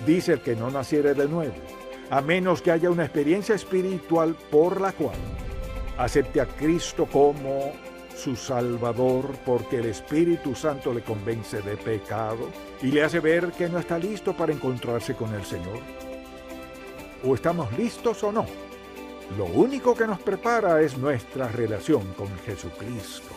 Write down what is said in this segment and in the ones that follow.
dice el que no naciere de nuevo, a menos que haya una experiencia espiritual por la cual acepte a Cristo como su Salvador, porque el Espíritu Santo le convence de pecado y le hace ver que no está listo para encontrarse con el Señor. O estamos listos o no. Lo único que nos prepara es nuestra relación con Jesucristo.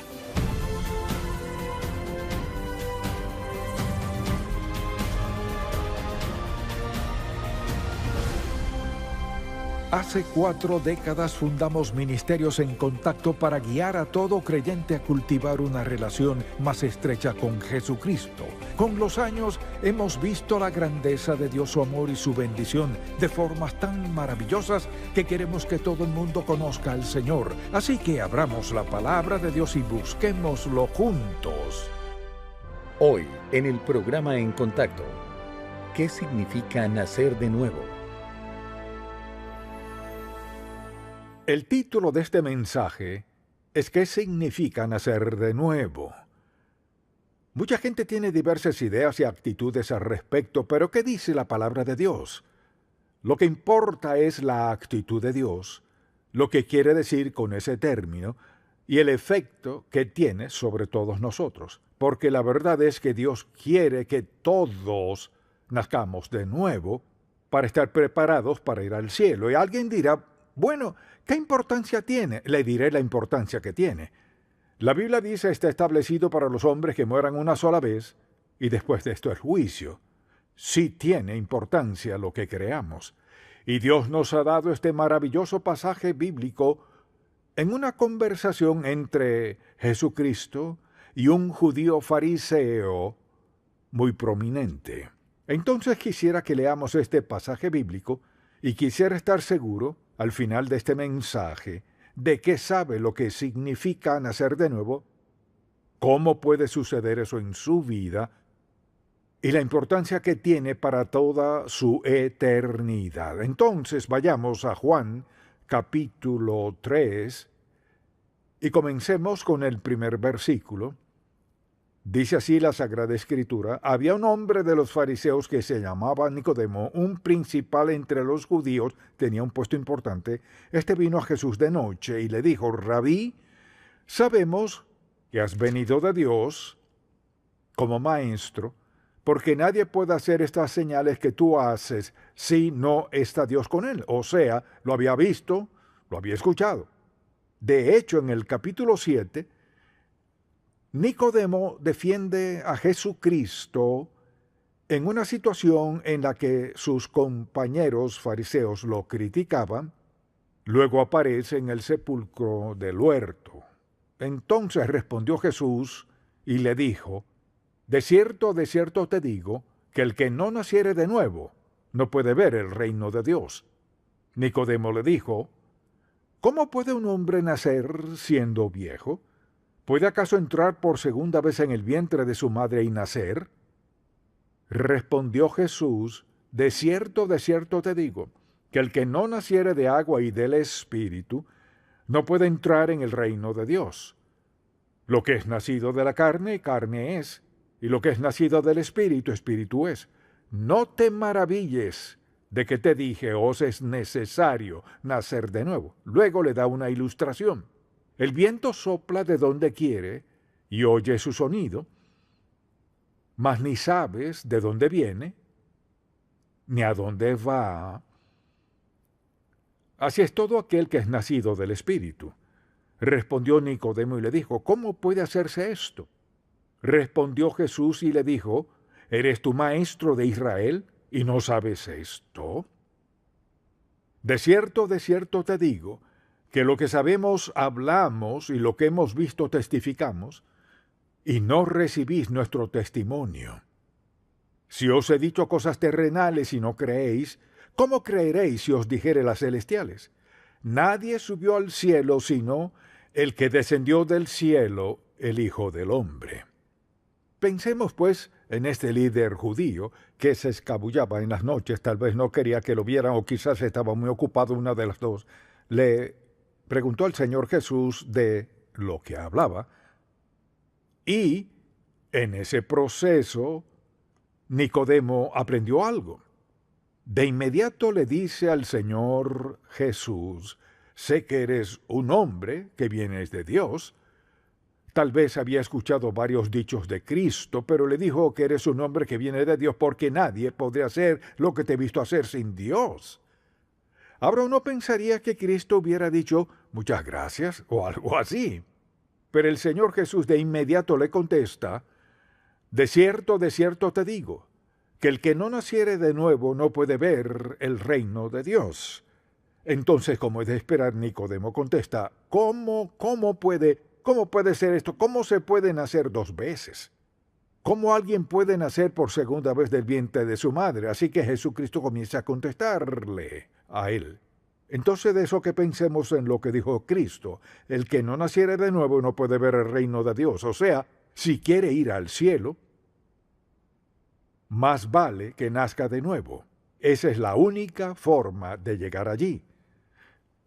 Hace 4 décadas fundamos Ministerios en Contacto para guiar a todo creyente a cultivar una relación más estrecha con Jesucristo. Con los años hemos visto la grandeza de Dios, su amor y su bendición de formas tan maravillosas que queremos que todo el mundo conozca al Señor. Así que abramos la palabra de Dios y busquémoslo juntos. Hoy, en el programa En Contacto, ¿qué significa nacer de nuevo? El título de este mensaje es ¿qué significa nacer de nuevo? Mucha gente tiene diversas ideas y actitudes al respecto, pero ¿qué dice la palabra de Dios? Lo que importa es la actitud de Dios, lo que quiere decir con ese término, y el efecto que tiene sobre todos nosotros. Porque la verdad es que Dios quiere que todos nazcamos de nuevo para estar preparados para ir al cielo. Y alguien dirá, bueno, ¿qué importancia tiene? Le diré la importancia que tiene. La Biblia dice está establecido para los hombres que mueran una sola vez y después de esto el juicio. Sí tiene importancia lo que creamos. Y Dios nos ha dado este maravilloso pasaje bíblico en una conversación entre Jesucristo y un judío fariseo muy prominente. Entonces quisiera que leamos este pasaje bíblico y quisiera estar seguro al final de este mensaje, de qué sabe lo que significa nacer de nuevo, cómo puede suceder eso en su vida y la importancia que tiene para toda su eternidad. Entonces vayamos a Juan capítulo 3 y comencemos con el primer versículo. Dice así la Sagrada Escritura: había un hombre de los fariseos que se llamaba Nicodemo, un principal entre los judíos, tenía un puesto importante. Este vino a Jesús de noche y le dijo: Rabí, sabemos que has venido de Dios como maestro, porque nadie puede hacer estas señales que tú haces si no está Dios con él. O sea, lo había visto, lo había escuchado. De hecho, en el capítulo 7, Nicodemo defiende a Jesucristo en una situación en la que sus compañeros fariseos lo criticaban. Luego aparece en el sepulcro del huerto. Entonces respondió Jesús y le dijo: de cierto te digo, que el que no naciere de nuevo no puede ver el reino de Dios. Nicodemo le dijo: ¿cómo puede un hombre nacer siendo viejo? ¿Puede acaso entrar por segunda vez en el vientre de su madre y nacer? Respondió Jesús: de cierto te digo, que el que no naciere de agua y del Espíritu no puede entrar en el reino de Dios. Lo que es nacido de la carne, carne es, y lo que es nacido del Espíritu, Espíritu es. No te maravilles de que te dije, os es necesario nacer de nuevo. Luego le da una ilustración. El viento sopla de donde quiere y oye su sonido, mas ni sabes de dónde viene, ni a dónde va. Así es todo aquel que es nacido del Espíritu. Respondió Nicodemo y le dijo: ¿cómo puede hacerse esto? Respondió Jesús y le dijo: ¿eres tú maestro de Israel y no sabes esto? De cierto te digo, que lo que sabemos hablamos y lo que hemos visto testificamos, y no recibís nuestro testimonio. Si os he dicho cosas terrenales y no creéis, ¿cómo creeréis si os dijere las celestiales? Nadie subió al cielo sino el que descendió del cielo, el Hijo del Hombre. Pensemos, pues, en este líder judío que se escabullaba en las noches, tal vez no quería que lo vieran o quizás estaba muy ocupado, una de las dos. Le preguntó al Señor Jesús de lo que hablaba, y en ese proceso Nicodemo aprendió algo. De inmediato le dice al Señor Jesús: sé que eres un hombre que vienes de Dios. Tal vez había escuchado varios dichos de Cristo, pero le dijo que eres un hombre que viene de Dios porque nadie podría hacer lo que te he visto hacer sin Dios. Ahora uno pensaría que Cristo hubiera dicho muchas gracias o algo así. Pero el Señor Jesús de inmediato le contesta: de cierto te digo, que el que no naciere de nuevo no puede ver el reino de Dios. Entonces, como es de esperar, Nicodemo contesta: ¿Cómo puede ser esto? ¿Cómo se puede nacer dos veces? ¿Cómo alguien puede nacer por segunda vez del vientre de su madre? Así que Jesucristo comienza a contestarle a él. Entonces, de eso que pensemos en lo que dijo Cristo: el que no naciere de nuevo no puede ver el reino de Dios. O sea, si quiere ir al cielo, más vale que nazca de nuevo. Esa es la única forma de llegar allí.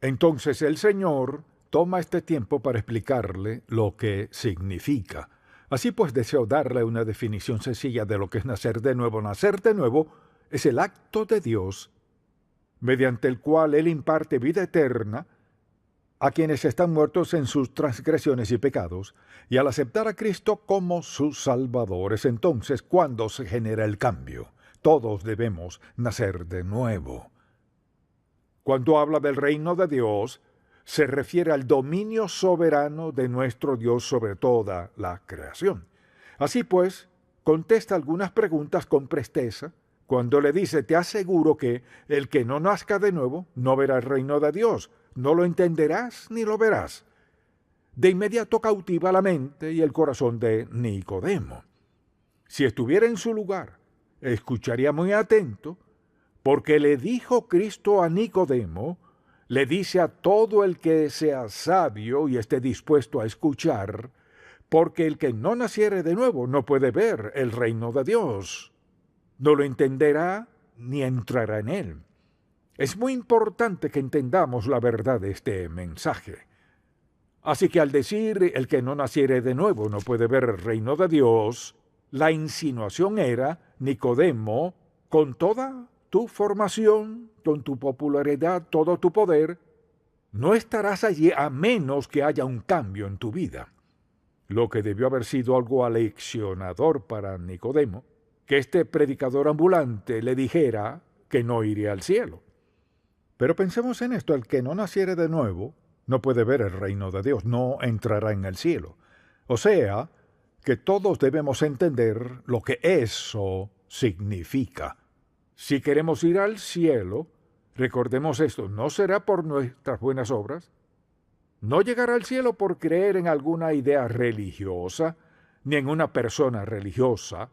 Entonces el Señor toma este tiempo para explicarle lo que significa. Así pues, deseo darle una definición sencilla de lo que es nacer de nuevo. Nacer de nuevo es el acto de Dios mediante el cual Él imparte vida eterna a quienes están muertos en sus transgresiones y pecados, y al aceptar a Cristo como sus salvadores, entonces, ¿cuándo se genera el cambio? Todos debemos nacer de nuevo. Cuando habla del reino de Dios, se refiere al dominio soberano de nuestro Dios sobre toda la creación. Así pues, contesta algunas preguntas con presteza cuando le dice: te aseguro que el que no nazca de nuevo no verá el reino de Dios, no lo entenderás ni lo verás. De inmediato cautiva la mente y el corazón de Nicodemo. Si estuviera en su lugar, escucharía muy atento, porque le dijo Cristo a Nicodemo, le dice a todo el que sea sabio y esté dispuesto a escuchar, porque el que no naciere de nuevo no puede ver el reino de Dios. No lo entenderá ni entrará en él. Es muy importante que entendamos la verdad de este mensaje. Así que al decir el que no naciere de nuevo no puede ver el reino de Dios, la insinuación era: Nicodemo, con toda tu formación, con tu popularidad, todo tu poder, no estarás allí a menos que haya un cambio en tu vida. Lo que debió haber sido algo aleccionador para Nicodemo, que este predicador ambulante le dijera que no iría al cielo. Pero pensemos en esto: el que no naciere de nuevo no puede ver el reino de Dios, no entrará en el cielo. O sea, que todos debemos entender lo que eso significa. Si queremos ir al cielo, recordemos esto: no será por nuestras buenas obras, no llegará al cielo por creer en alguna idea religiosa, ni en una persona religiosa,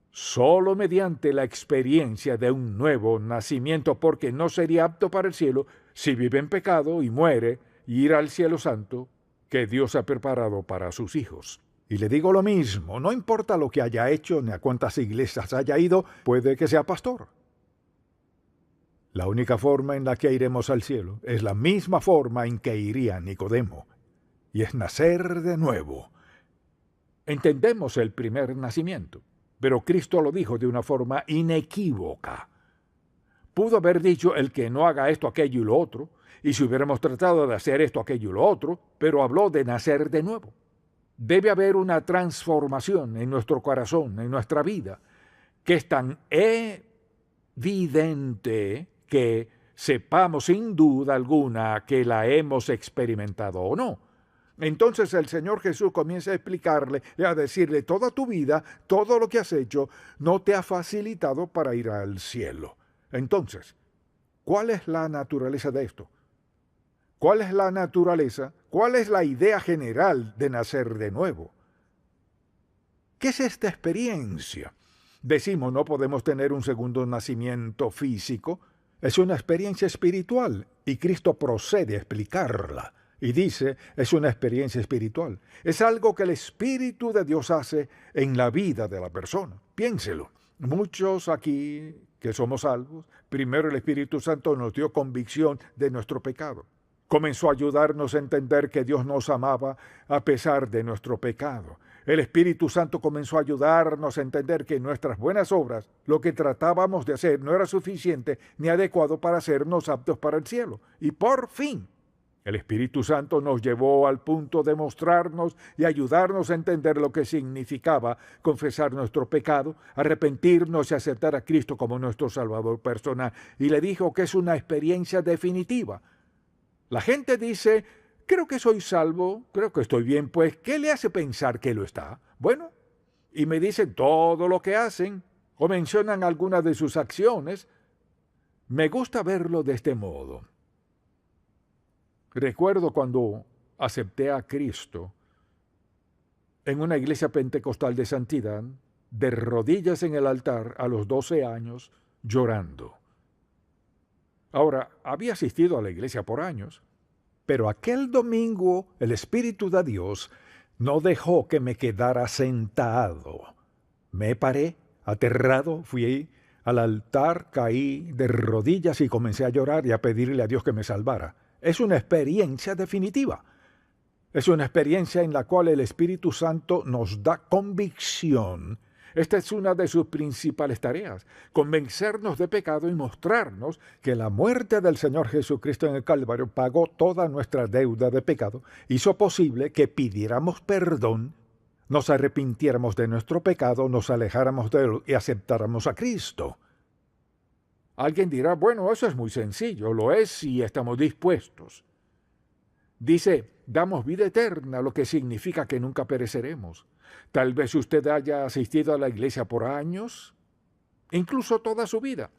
solo mediante la experiencia de un nuevo nacimiento, porque no sería apto para el cielo si vive en pecado y muere y ir al cielo santo que Dios ha preparado para sus hijos. Y le digo lo mismo: no importa lo que haya hecho ni a cuántas iglesias haya ido, puede que sea pastor. La única forma en la que iremos al cielo es la misma forma en que iría Nicodemo, y es nacer de nuevo. Entendemos el primer nacimiento, pero Cristo lo dijo de una forma inequívoca. Pudo haber dicho: el que no haga esto, aquello y lo otro, y si hubiéramos tratado de hacer esto, aquello y lo otro, pero habló de nacer de nuevo. Debe haber una transformación en nuestro corazón, en nuestra vida, que es tan evidente que sepamos sin duda alguna que la hemos experimentado o no. Entonces el Señor Jesús comienza a explicarle y a decirle: toda tu vida, todo lo que has hecho, no te ha facilitado para ir al cielo. Entonces, ¿cuál es la naturaleza de esto? ¿Cuál es la naturaleza? ¿Cuál es la idea general de nacer de nuevo? ¿Qué es esta experiencia? Decimos, no podemos tener un segundo nacimiento físico. Es una experiencia espiritual, y Cristo procede a explicarla. Y dice, es una experiencia espiritual. Es algo que el Espíritu de Dios hace en la vida de la persona. Piénselo. Muchos aquí que somos salvos, primero el Espíritu Santo nos dio convicción de nuestro pecado. Comenzó a ayudarnos a entender que Dios nos amaba a pesar de nuestro pecado. El Espíritu Santo comenzó a ayudarnos a entender que nuestras buenas obras, lo que tratábamos de hacer, no era suficiente ni adecuado para hacernos aptos para el cielo. Y por fin, el Espíritu Santo nos llevó al punto de mostrarnos y ayudarnos a entender lo que significaba confesar nuestro pecado, arrepentirnos y aceptar a Cristo como nuestro Salvador personal. Y le dijo que es una experiencia definitiva. La gente dice: creo que soy salvo, creo que estoy bien, pues ¿qué le hace pensar que lo está? Bueno, y me dicen todo lo que hacen o mencionan algunas de sus acciones. Me gusta verlo de este modo. Recuerdo cuando acepté a Cristo en una iglesia pentecostal de santidad, de rodillas en el altar a los 12 años, llorando. Ahora, había asistido a la iglesia por años, pero aquel domingo el Espíritu de Dios no dejó que me quedara sentado. Me paré, aterrado, fui al altar, caí de rodillas y comencé a llorar y a pedirle a Dios que me salvara. Es una experiencia definitiva. Es una experiencia en la cual el Espíritu Santo nos da convicción. Esta es una de sus principales tareas: convencernos de pecado y mostrarnos que la muerte del Señor Jesucristo en el Calvario pagó toda nuestra deuda de pecado, hizo posible que pidiéramos perdón, nos arrepintiéramos de nuestro pecado, nos alejáramos de él y aceptáramos a Cristo. Alguien dirá: bueno, eso es muy sencillo. Lo es si estamos dispuestos. Dice: damos vida eterna, lo que significa que nunca pereceremos. Tal vez usted haya asistido a la iglesia por años, incluso toda su vida,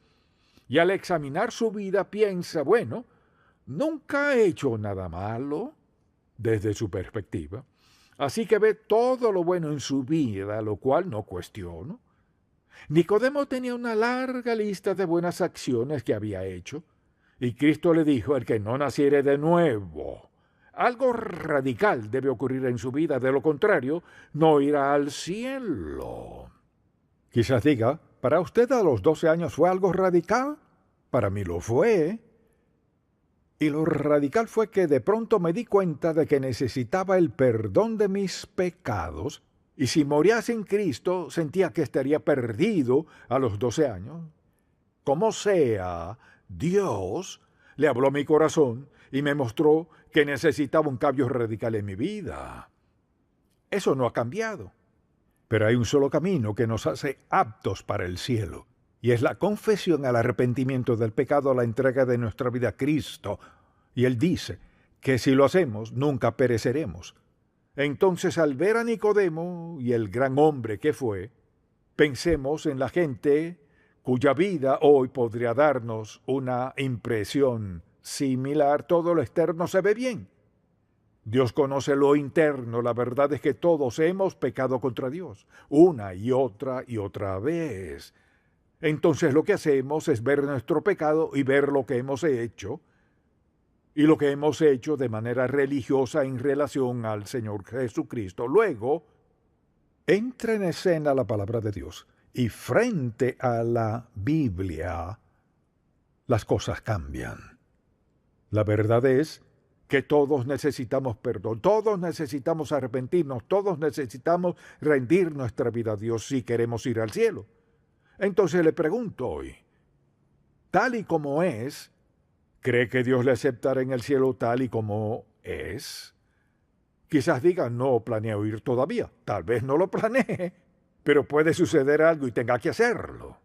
y al examinar su vida piensa: bueno, nunca he hecho nada malo, desde su perspectiva, así que ve todo lo bueno en su vida, lo cual no cuestiono. Nicodemo tenía una larga lista de buenas acciones que había hecho, y Cristo le dijo: el que no naciere de nuevo. Algo radical debe ocurrir en su vida, de lo contrario, no irá al cielo. Quizás diga: ¿para usted a los 12 años fue algo radical? Para mí lo fue. Y lo radical fue que de pronto me di cuenta de que necesitaba el perdón de mis pecados, y si moría sin Cristo, sentía que estaría perdido a los 12 años. Como sea, Dios le habló a mi corazón y me mostró que necesitaba un cambio radical en mi vida. Eso no ha cambiado. Pero hay un solo camino que nos hace aptos para el cielo, y es la confesión al arrepentimiento del pecado, la entrega de nuestra vida a Cristo. Y Él dice que si lo hacemos, nunca pereceremos. Entonces, al ver a Nicodemo y el gran hombre que fue, pensemos en la gente cuya vida hoy podría darnos una impresión similar. Todo lo externo se ve bien. Dios conoce lo interno. La verdad es que todos hemos pecado contra Dios, una y otra vez. Entonces lo que hacemos es ver nuestro pecado y ver lo que hemos hecho, y lo que hemos hecho de manera religiosa en relación al Señor Jesucristo. Luego entra en escena la palabra de Dios, y frente a la Biblia las cosas cambian. La verdad es que todos necesitamos perdón, todos necesitamos arrepentirnos, todos necesitamos rendir nuestra vida a Dios si queremos ir al cielo. Entonces le pregunto hoy: tal y como es, ¿cree que Dios le aceptará en el cielo tal y como es? Quizás diga: no planeo ir todavía. Tal vez no lo planee, pero puede suceder algo y tenga que hacerlo.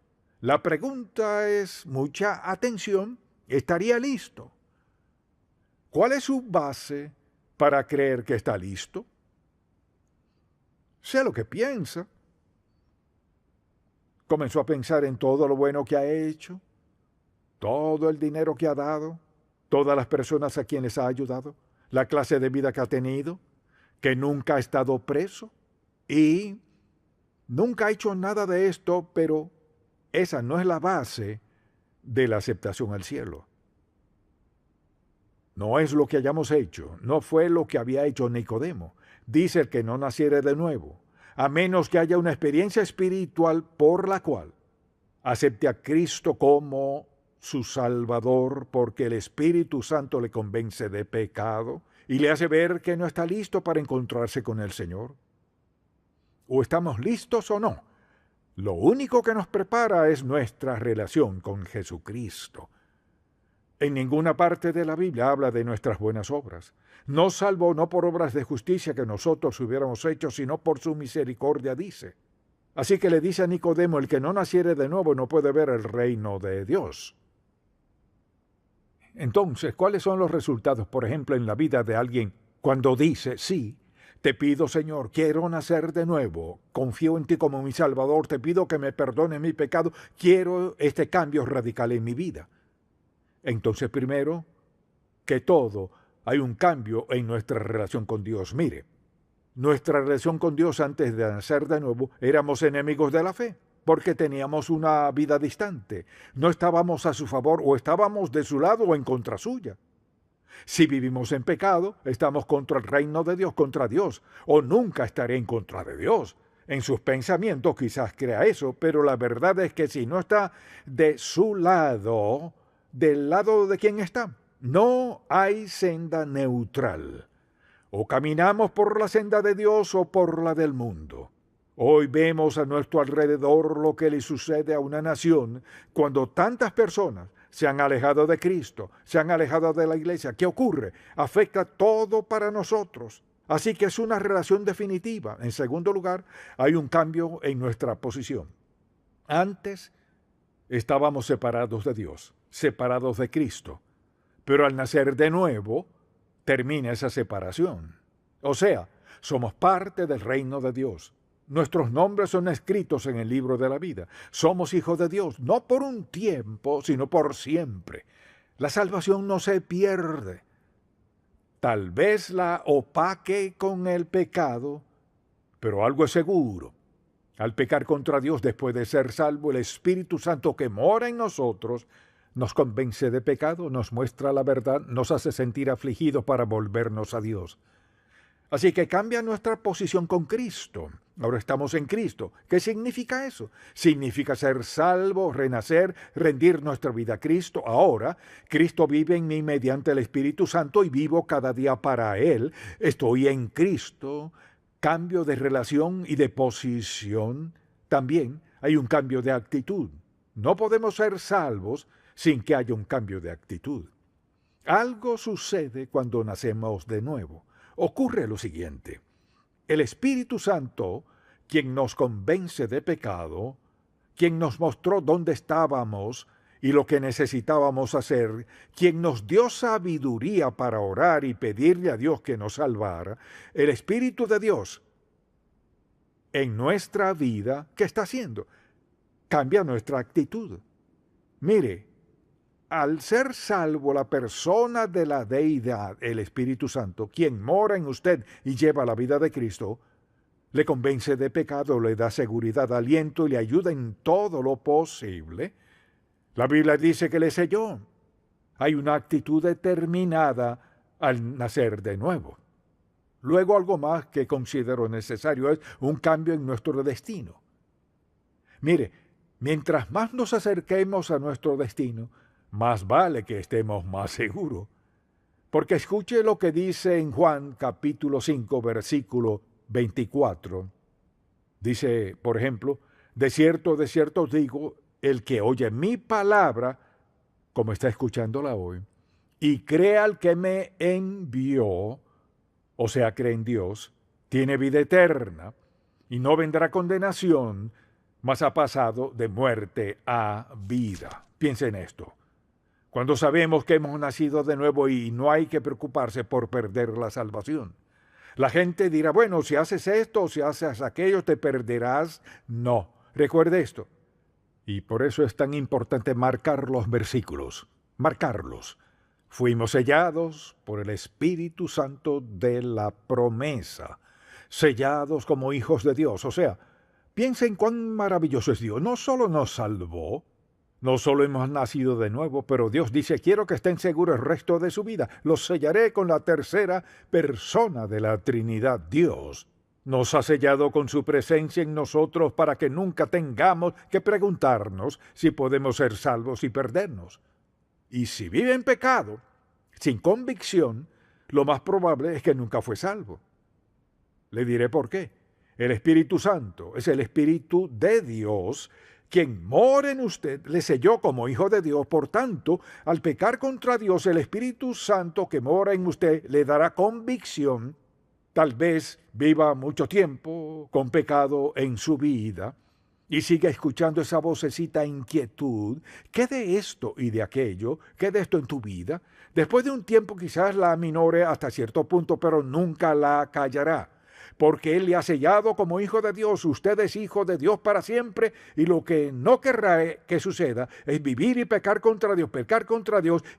La pregunta es: mucha atención, ¿estaría listo? ¿Cuál es su base para creer que está listo? Sé lo que piensa. Comenzó a pensar en todo lo bueno que ha hecho, todo el dinero que ha dado, todas las personas a quienes ha ayudado, la clase de vida que ha tenido, que nunca ha estado preso y nunca ha hecho nada de esto, pero esa no es la base de la aceptación al cielo. No es lo que hayamos hecho, no fue lo que había hecho Nicodemo. Dice: el que no naciere de nuevo, a menos que haya una experiencia espiritual por la cual acepte a Cristo como su Salvador, porque el Espíritu Santo le convence de pecado y le hace ver que no está listo para encontrarse con el Señor. o estamos listos o no. Lo único que nos prepara es nuestra relación con Jesucristo. En ninguna parte de la Biblia habla de nuestras buenas obras. Nos salvó no por obras de justicia que nosotros hubiéramos hecho, sino por su misericordia, dice. Así que le dice a Nicodemo, el que no naciere de nuevo no puede ver el reino de Dios. Entonces, ¿cuáles son los resultados, por ejemplo, en la vida de alguien cuando dice, sí, te pido, Señor, quiero nacer de nuevo, confío en ti como mi Salvador, te pido que me perdone mi pecado, quiero este cambio radical en mi vida? Entonces, primero que todo, hay un cambio en nuestra relación con Dios. Mire, nuestra relación con Dios antes de nacer de nuevo, éramos enemigos de la fe, porque teníamos una vida distante. No estábamos a su favor, o estábamos de su lado o en contra suya. Si vivimos en pecado, estamos contra el reino de Dios, contra Dios, o nunca estaré en contra de Dios. En sus pensamientos quizás crea eso, pero la verdad es que si no está de su lado, ¿del lado de quién está? No hay senda neutral. O caminamos por la senda de Dios o por la del mundo. Hoy vemos a nuestro alrededor lo que le sucede a una nación cuando tantas personas se han alejado de Cristo, se han alejado de la iglesia. ¿Qué ocurre? Afecta todo para nosotros. Así que es una relación definitiva. En segundo lugar, hay un cambio en nuestra posición. Antes estábamos separados de Dios, separados de Cristo, pero al nacer de nuevo, termina esa separación. O sea, somos parte del reino de Dios. Nuestros nombres son escritos en el libro de la vida. Somos hijos de Dios, no por un tiempo, sino por siempre. La salvación no se pierde. Tal vez la opaque con el pecado, pero algo es seguro. Al pecar contra Dios después de ser salvo, el Espíritu Santo que mora en nosotros nos convence de pecado, nos muestra la verdad, nos hace sentir afligidos para volvernos a Dios. Así que cambia nuestra posición con Cristo. Ahora estamos en Cristo. ¿Qué significa eso? Significa ser salvo, renacer, rendir nuestra vida a Cristo. Ahora, Cristo vive en mí mediante el Espíritu Santo y vivo cada día para Él. Estoy en Cristo. Cambio de relación y de posición. También hay un cambio de actitud. No podemos ser salvos sin que haya un cambio de actitud. Algo sucede cuando nacemos de nuevo. Ocurre lo siguiente: el Espíritu Santo, quien nos convence de pecado, quien nos mostró dónde estábamos y lo que necesitábamos hacer, quien nos dio sabiduría para orar y pedirle a Dios que nos salvara, el Espíritu de Dios en nuestra vida, ¿qué está haciendo? Cambia nuestra actitud. Mire, al ser salvo la persona de la deidad, el Espíritu Santo, quien mora en usted y lleva la vida de Cristo, le convence de pecado, le da seguridad, aliento y le ayuda en todo lo posible. La Biblia dice que le selló. Hay una actitud determinada al nacer de nuevo. Luego, algo más que considero necesario es un cambio en nuestro destino. Mire, mientras más nos acerquemos a nuestro destino, más vale que estemos más seguros. Porque escuche lo que dice en Juan capítulo 5, versículo 24. Dice, por ejemplo, de cierto os digo, el que oye mi palabra, como está escuchándola hoy, y cree al que me envió, o sea, cree en Dios, tiene vida eterna, y no vendrá condenación, mas ha pasado de muerte a vida. Piensa en esto. Cuando sabemos que hemos nacido de nuevo y no hay que preocuparse por perder la salvación. La gente dirá, bueno, si haces esto o si haces aquello, te perderás. No, recuerde esto. Y por eso es tan importante marcar los versículos, marcarlos. Fuimos sellados por el Espíritu Santo de la promesa, sellados como hijos de Dios. O sea, piensen cuán maravilloso es Dios. No solo nos salvó, no solo hemos nacido de nuevo, pero Dios dice, quiero que estén seguros el resto de su vida. Los sellaré con la tercera persona de la Trinidad. Dios nos ha sellado con su presencia en nosotros para que nunca tengamos que preguntarnos si podemos ser salvos y perdernos. Y si vive en pecado, sin convicción, lo más probable es que nunca fue salvo. Le diré por qué. El Espíritu Santo es el Espíritu de Dios, quien mora en usted, le selló como hijo de Dios. Por tanto, al pecar contra Dios, el Espíritu Santo que mora en usted le dará convicción. Tal vez viva mucho tiempo con pecado en su vida y siga escuchando esa vocecita inquietud. ¿Qué de esto y de aquello? ¿Qué de esto en tu vida? Después de un tiempo quizás la aminore hasta cierto punto, pero nunca la callará. Porque Él le ha sellado como hijo de Dios. Usted es hijo de Dios para siempre, y lo que no querrá que suceda es vivir y pecar contra Dios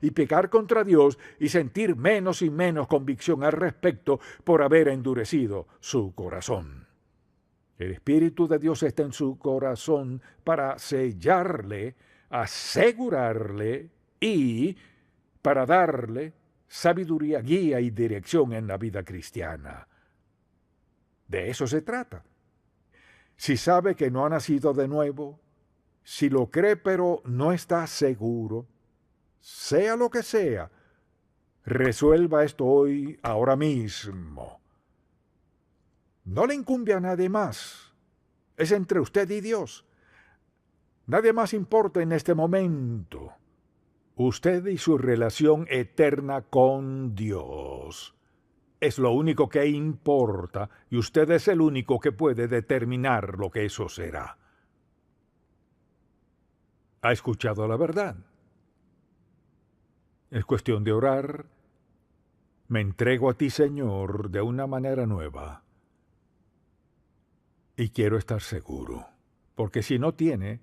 y pecar contra Dios y sentir menos y menos convicción al respecto por haber endurecido su corazón. El Espíritu de Dios está en su corazón para sellarle, asegurarle y para darle sabiduría, guía y dirección en la vida cristiana. De eso se trata. Si sabe que no ha nacido de nuevo, si lo cree pero no está seguro, sea lo que sea, resuelva esto hoy, ahora mismo. No le incumbe a nadie más. Es entre usted y Dios. Nadie más importa en este momento. Usted y su relación eterna con Dios. Es lo único que importa, y usted es el único que puede determinar lo que eso será. ¿Ha escuchado la verdad? Es cuestión de orar. Me entrego a ti, Señor, de una manera nueva. Y quiero estar seguro, porque si no tiene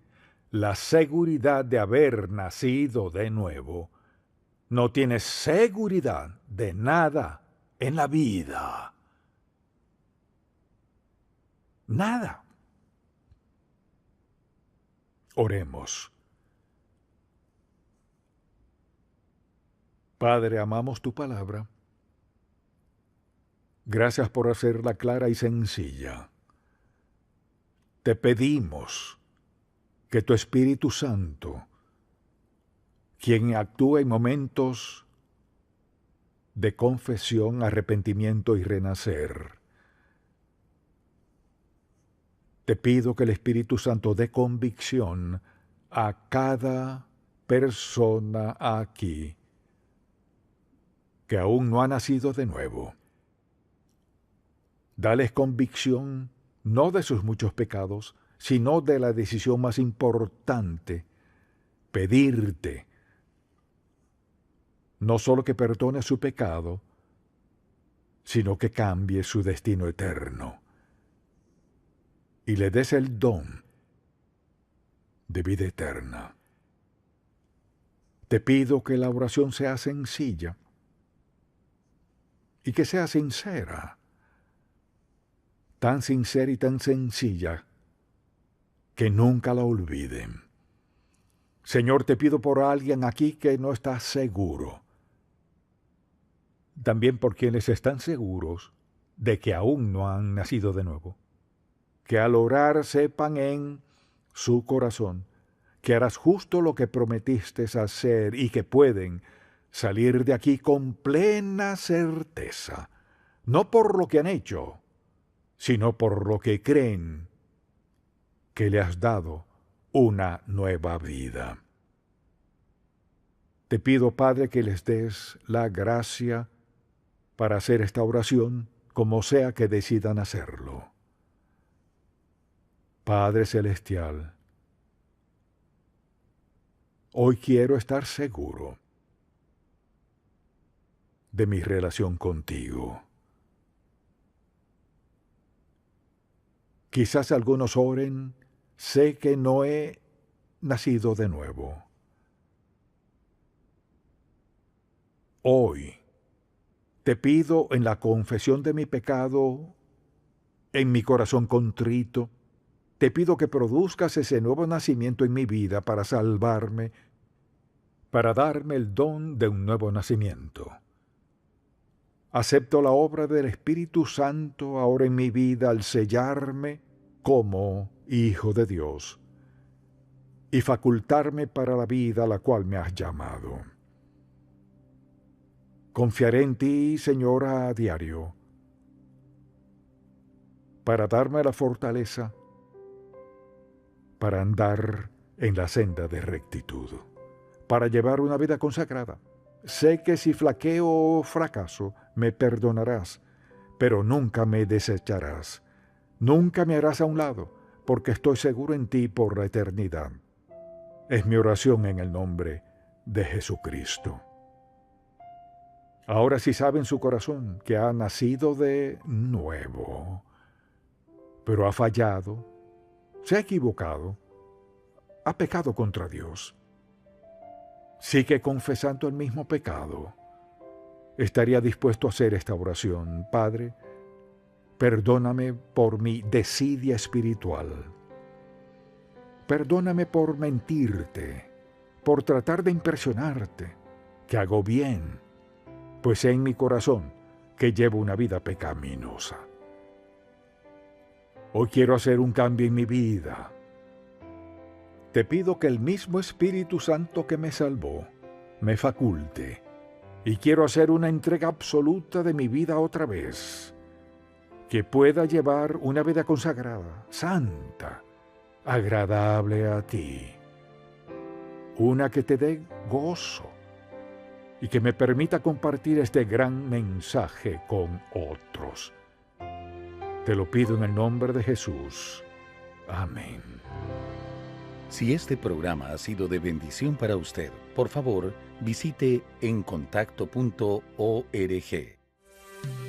la seguridad de haber nacido de nuevo, no tiene seguridad de nada en la vida. Nada. Oremos. Padre, amamos tu palabra. Gracias por hacerla clara y sencilla. Te pedimos que tu Espíritu Santo, quien actúa en momentos de confesión, arrepentimiento y renacer, te pido que el Espíritu Santo dé convicción a cada persona aquí que aún no ha nacido de nuevo. Dales convicción no de sus muchos pecados, sino de la decisión más importante, pedirte no solo que perdone su pecado, sino que cambie su destino eterno y le des el don de vida eterna. Te pido que la oración sea sencilla y que sea sincera, tan sincera y tan sencilla que nunca la olviden. Señor, te pido por alguien aquí que no está seguro, también por quienes están seguros de que aún no han nacido de nuevo, que al orar sepan en su corazón que harás justo lo que prometiste hacer y que pueden salir de aquí con plena certeza, no por lo que han hecho, sino por lo que creen que le has dado una nueva vida. Te pido, Padre, que les des la gracia para hacer esta oración, como sea que decidan hacerlo. Padre Celestial, hoy quiero estar seguro de mi relación contigo. Quizás algunos oren, sé que no he nacido de nuevo. Hoy te pido en la confesión de mi pecado, en mi corazón contrito, te pido que produzcas ese nuevo nacimiento en mi vida para salvarme, para darme el don de un nuevo nacimiento. Acepto la obra del Espíritu Santo ahora en mi vida al sellarme como hijo de Dios y facultarme para la vida a la cual me has llamado. Confiaré en ti, Señor, a diario, para darme la fortaleza para andar en la senda de rectitud, para llevar una vida consagrada. Sé que si flaqueo o fracaso, me perdonarás, pero nunca me desecharás. Nunca me harás a un lado, porque estoy seguro en ti por la eternidad. Es mi oración en el nombre de Jesucristo. Ahora sí sabe en su corazón que ha nacido de nuevo, pero ha fallado, se ha equivocado, ha pecado contra Dios. Sigue confesando el mismo pecado. Estaría dispuesto a hacer esta oración: Padre, perdóname por mi desidia espiritual. Perdóname por mentirte, por tratar de impresionarte, que hago bien, pues sé en mi corazón que llevo una vida pecaminosa. Hoy quiero hacer un cambio en mi vida. Te pido que el mismo Espíritu Santo que me salvó me faculte, y quiero hacer una entrega absoluta de mi vida otra vez, que pueda llevar una vida consagrada, santa, agradable a ti, una que te dé gozo y que me permita compartir este gran mensaje con otros. Te lo pido en el nombre de Jesús. Amén. Si este programa ha sido de bendición para usted, por favor, visite encontacto.org.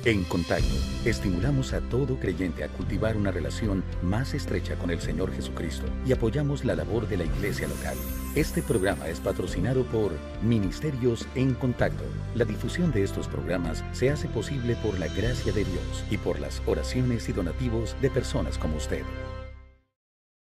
En Contacto, estimulamos a todo creyente a cultivar una relación más estrecha con el Señor Jesucristo y apoyamos la labor de la iglesia local. Este programa es patrocinado por Ministerios en Contacto. La difusión de estos programas se hace posible por la gracia de Dios y por las oraciones y donativos de personas como usted.